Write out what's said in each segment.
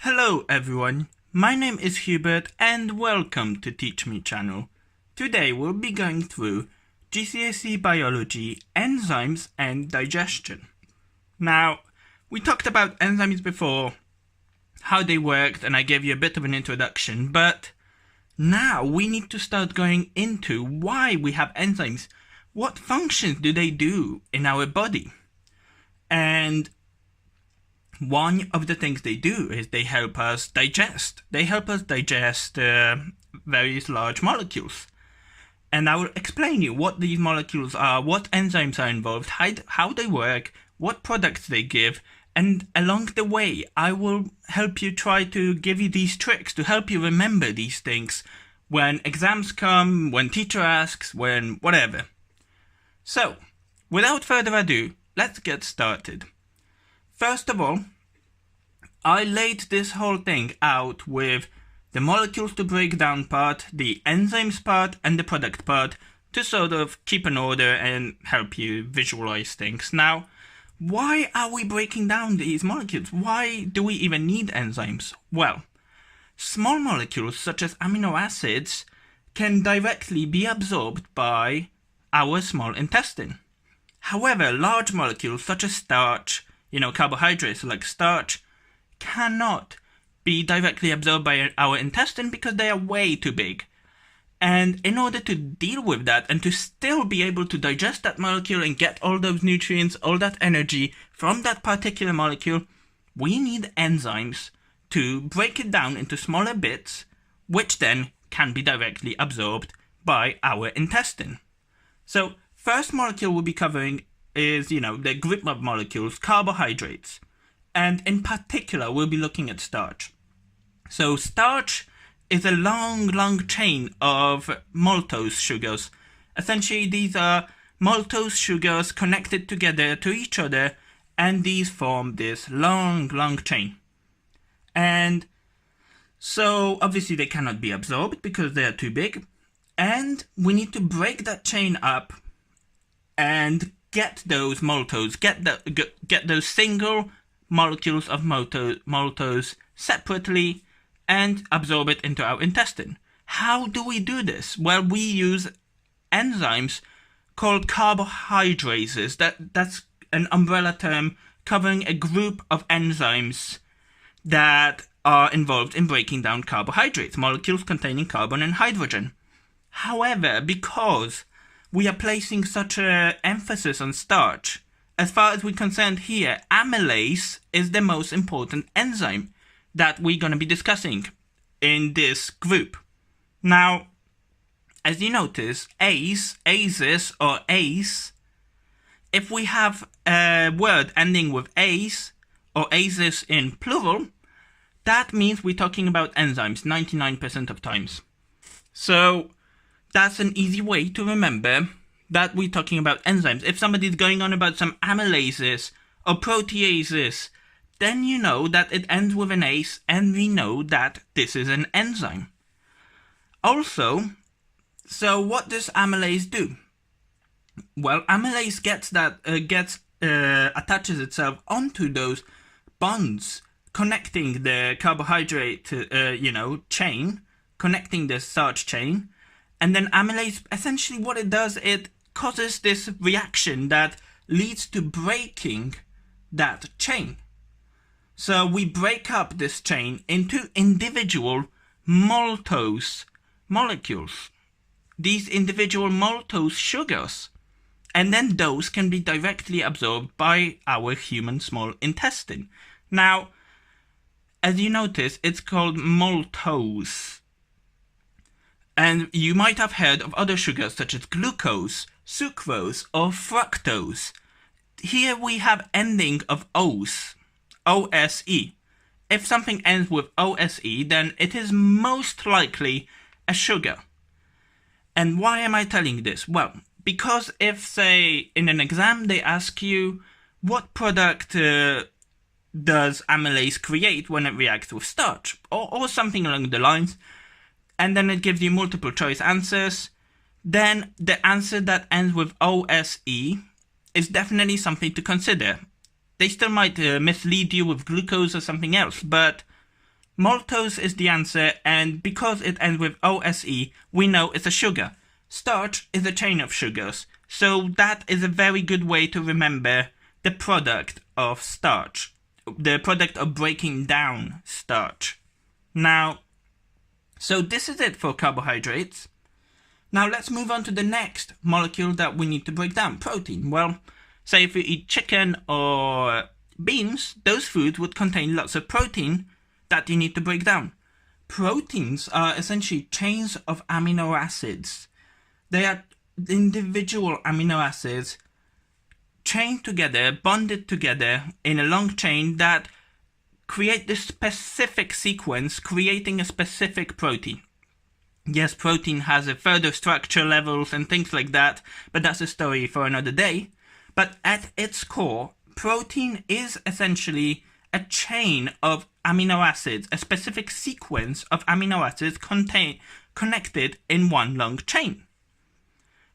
Hello everyone, my name is Hubert and welcome to Teach Me channel. Today we'll be going through GCSE Biology, Enzymes and Digestion. Now, we talked about enzymes before, how they worked, and I gave you a bit of an introduction, but now we need to start going into why we have enzymes. What functions do they do in our body? And one of the things they do is they help us digest. They help us digest various large molecules. And I will explain you what these molecules are, what enzymes are involved, how they work, what products they give, and along the way I will help you try to give you these tricks to help you remember these things when exams come, when teacher asks, when whatever. So, without further ado, let's get started. First of all, I laid this whole thing out with the molecules to break down part, the enzymes part, and the product part to sort of keep an order and help you visualize things. Now, why are we breaking down these molecules? Why do we even need enzymes? Well, small molecules such as amino acids can directly be absorbed by our small intestine. However, large molecules such as starch, carbohydrates like starch, cannot be directly absorbed by our intestine because they are way too big. And in order to deal with that and to still be able to digest that molecule and get all those nutrients, all that energy from that particular molecule, we need enzymes to break it down into smaller bits, which then can be directly absorbed by our intestine. So, first molecule we'll be covering is, the group of molecules, carbohydrates. And in particular, we'll be looking at starch. So starch is a long chain of maltose sugars. Essentially, these are maltose sugars connected together to each other, and these form this long chain. And so, obviously, they cannot be absorbed because they are too big. And we need to break that chain up and get those maltose, get those single molecules of maltose separately and absorb it into our intestine. How do we do this? Well, we use enzymes called carbohydrases. That's an umbrella term covering a group of enzymes that are involved in breaking down carbohydrates, molecules containing carbon and hydrogen. However, because we are placing such an emphasis on starch, as far as we're concerned here, amylase is the most important enzyme that we're going to be discussing in this group. Now, as you notice, ases, or ase, if we have a word ending with ase, or ases in plural, that means we're talking about enzymes 99% of times. So, that's an easy way to remember that we're talking about enzymes. If somebody's going on about some amylases or proteases, then you know that it ends with an ase, and we know that this is an enzyme. Also, so what does amylase do? Well, amylase attaches itself onto those bonds connecting the carbohydrate, chain, connecting the starch chain. And then amylase, essentially what it does, it causes this reaction that leads to breaking that chain. So we break up this chain into individual maltose molecules, these individual maltose sugars, and then those can be directly absorbed by our human small intestine. Now, as you notice, it's called maltose. And you might have heard of other sugars such as glucose, sucrose, or fructose. Here we have ending of ose, O-S-E. If something ends with O-S-E, then it is most likely a sugar. And why am I telling you this? Well, because if, say, in an exam they ask you what product does amylase create when it reacts with starch, or something along the lines, and then it gives you multiple choice answers, then the answer that ends with OSE is definitely something to consider. They still might mislead you with glucose or something else, but Maltose is the answer, and because it ends with OSE, we know it's a sugar. Starch is a chain of sugars, so that is a very good way to remember the product of starch, the product of breaking down starch. Now, so this is it for carbohydrates. Now let's move on to the next molecule that we need to break down, protein. Well, say if you eat chicken or beans, those foods would contain lots of protein that you need to break down. Proteins are essentially chains of amino acids. They are individual amino acids chained together, bonded together in a long chain that create this specific sequence, creating a specific protein. Yes, protein has a further structure levels and things like that, but that's a story for another day. But at its core, protein is essentially a chain of amino acids, a specific sequence of amino acids connected in one long chain.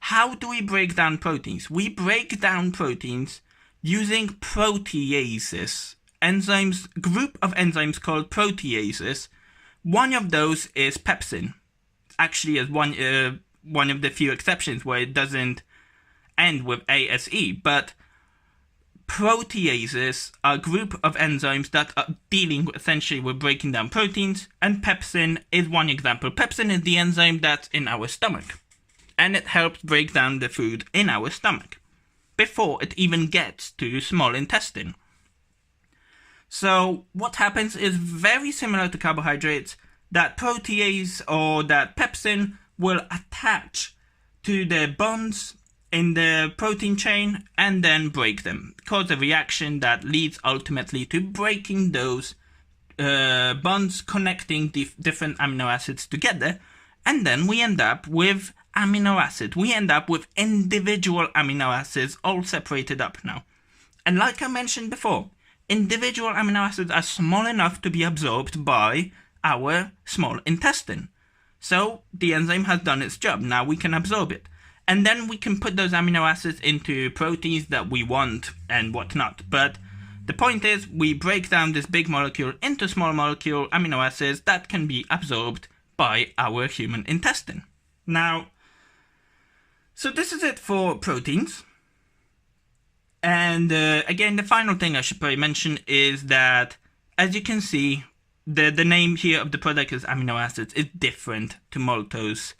How do we break down proteins? We break down proteins using proteases, group of enzymes called proteases. One of those is pepsin. Actually, is one of the few exceptions where it doesn't end with ASE, but proteases are a group of enzymes that are dealing essentially with breaking down proteins, and pepsin is one example. Pepsin is the enzyme that's in our stomach, and it helps break down the food in our stomach before it even gets to small intestine. So what happens is very similar to carbohydrates, that protease or that pepsin will attach to the bonds in the protein chain and then break them, cause a reaction that leads ultimately to breaking those bonds connecting different amino acids together, and then we end up with amino acids. We end up with individual amino acids all separated up now. And like I mentioned before, individual amino acids are small enough to be absorbed by our small intestine. So the enzyme has done its job. Now we can absorb it. And then we can put those amino acids into proteins that we want and whatnot. But the point is, we break down this big molecule into small molecule amino acids that can be absorbed by our human intestine. Now, so this is it for proteins. And again, the final thing I should probably mention is that, as you can see, the name here of the product is amino acids is different to maltose.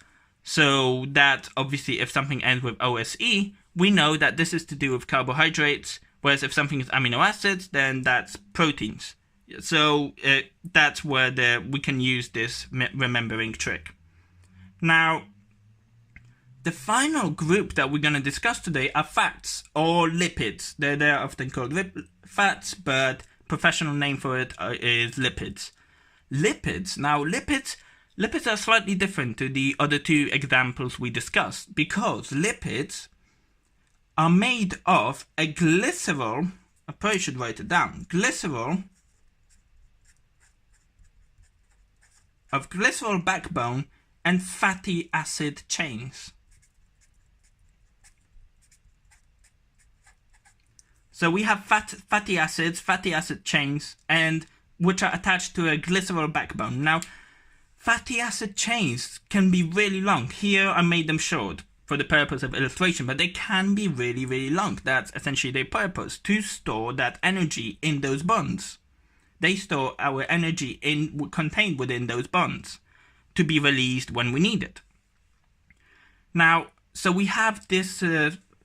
So that obviously if something ends with OSE, we know that this is to do with carbohydrates, whereas if something is amino acids, then that's proteins. So that's where we can use this remembering trick. Now, the final group that we're going to discuss today are fats or lipids. They're often called fats, but professional name for it is lipids. Now lipids are slightly different to the other two examples we discussed, because lipids are made of a glycerol, I probably should write it down, glycerol backbone and fatty acid chains. So we have fatty acid chains, and which are attached to a glycerol backbone. Now, fatty acid chains can be really long. Here I made them short for the purpose of illustration, but they can be really, really long. That's essentially their purpose, to store that energy in those bonds. They store our energy contained within those bonds to be released when we need it. Now, so we have this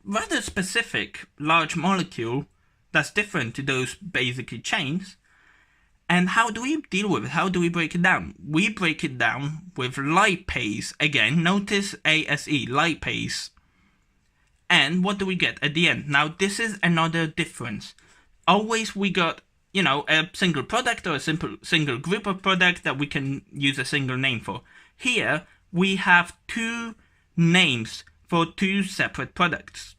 rather specific large molecule that's different to those basically chains. And how do we deal with it? How do we break it down? We break it down with lipase. Again, notice ASE, lipase. And what do we get at the end? Now, this is another difference. Always we got, a single product or a single group of products that we can use a single name for. Here, we have two names for two separate products.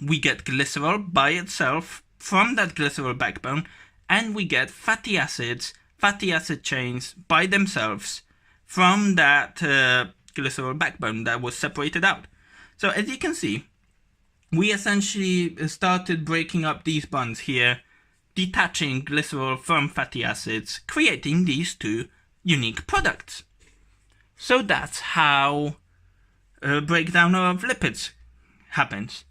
We get glycerol by itself from that glycerol backbone, and we get fatty acid chains by themselves from that glycerol backbone that was separated out. So as you can see, we essentially started breaking up these bonds here detaching glycerol from fatty acids, creating these two unique products. So that's how breakdown of lipids happens.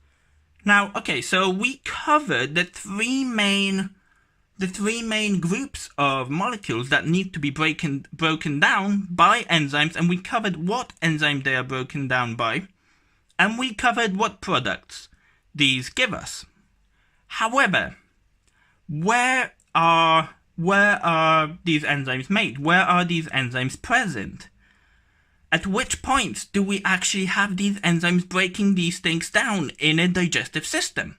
Now, okay, so we covered the three main groups of molecules that need to be broken down by enzymes, and we covered what enzyme they are broken down by, and we covered what products these give us. However, where are these enzymes made? Where are these enzymes present? At which points do we actually have these enzymes breaking these things down in a digestive system?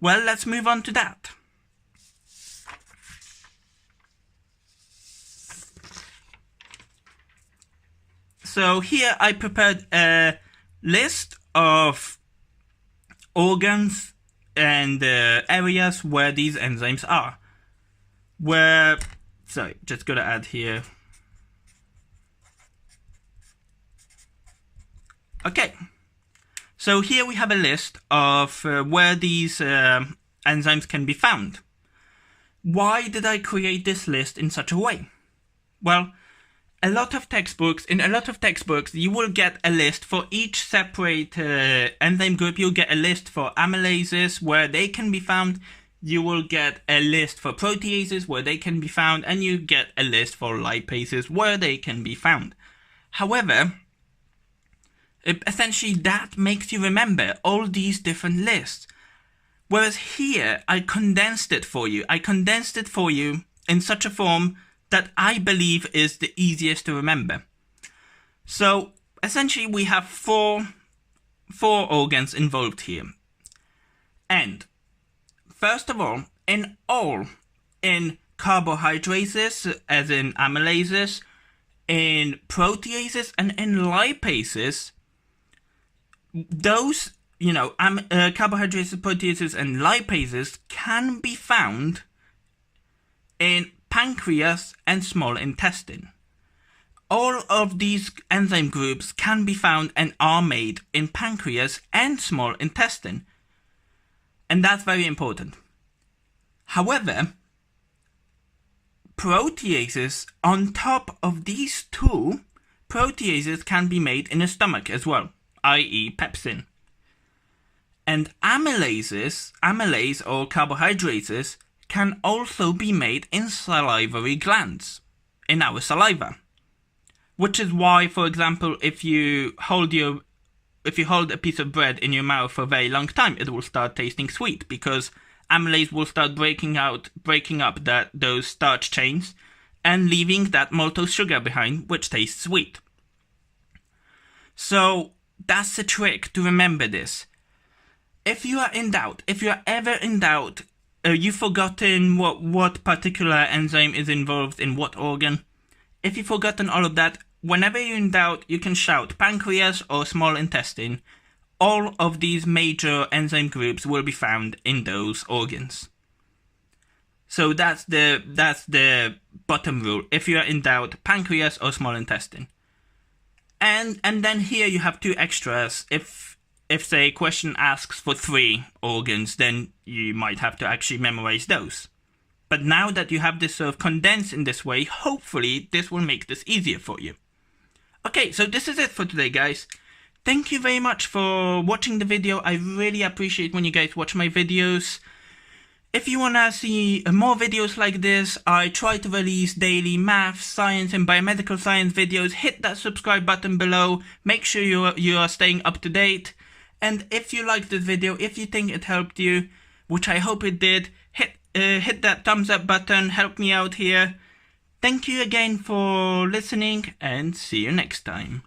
Well, let's move on to that. So here I prepared a list of organs and areas where these enzymes are. Sorry, just gotta add here. Okay, so here we have a list of where these enzymes can be found. Why did I create this list in such a way? Well, in a lot of textbooks, you will get a list for each separate enzyme group. You'll get a list for amylases, where they can be found. You will get a list for proteases, where they can be found. And you get a list for lipases, where they can be found. However, essentially that makes you remember all these different lists. Whereas here, I condensed it for you. I condensed it for you in such a form that I believe is the easiest to remember. So essentially we have four organs involved here. And first of all, in carbohydrates, as in amylases, in proteases and in lipases, those, carbohydrates, proteases and lipases can be found in pancreas and small intestine. All of these enzyme groups can be found and are made in pancreas and small intestine. And that's very important. However, proteases, on top of these two, proteases can be made in the stomach as well, i.e. pepsin. And amylase or carbohydrates, can also be made in salivary glands, in our saliva. Which is why, for example, if you hold a piece of bread in your mouth for a very long time, it will start tasting sweet, because amylase will start breaking up those starch chains and leaving that maltose sugar behind, which tastes sweet. So that's the trick to remember this. If you are ever in doubt, you've forgotten what particular enzyme is involved in what organ. If you've forgotten all of that, whenever you're in doubt, you can shout pancreas or small intestine. All of these major enzyme groups will be found in those organs. So that's the bottom rule. If you are in doubt, pancreas or small intestine. And then here you have two extras. If say a question asks for 3 organs, then you might have to actually memorize those. But now that you have this sort of condensed in this way, hopefully this will make this easier for you. Okay, so this is it for today, guys. Thank you very much for watching the video. I really appreciate when you guys watch my videos. If you wanna see more videos like this, I try to release daily math, science and biomedical science videos. Hit that subscribe button below. Make sure you are staying up to date. And if you liked this video, if you think it helped you, which I hope it did, hit that thumbs up button, help me out here. Thank you again for listening, and see you next time.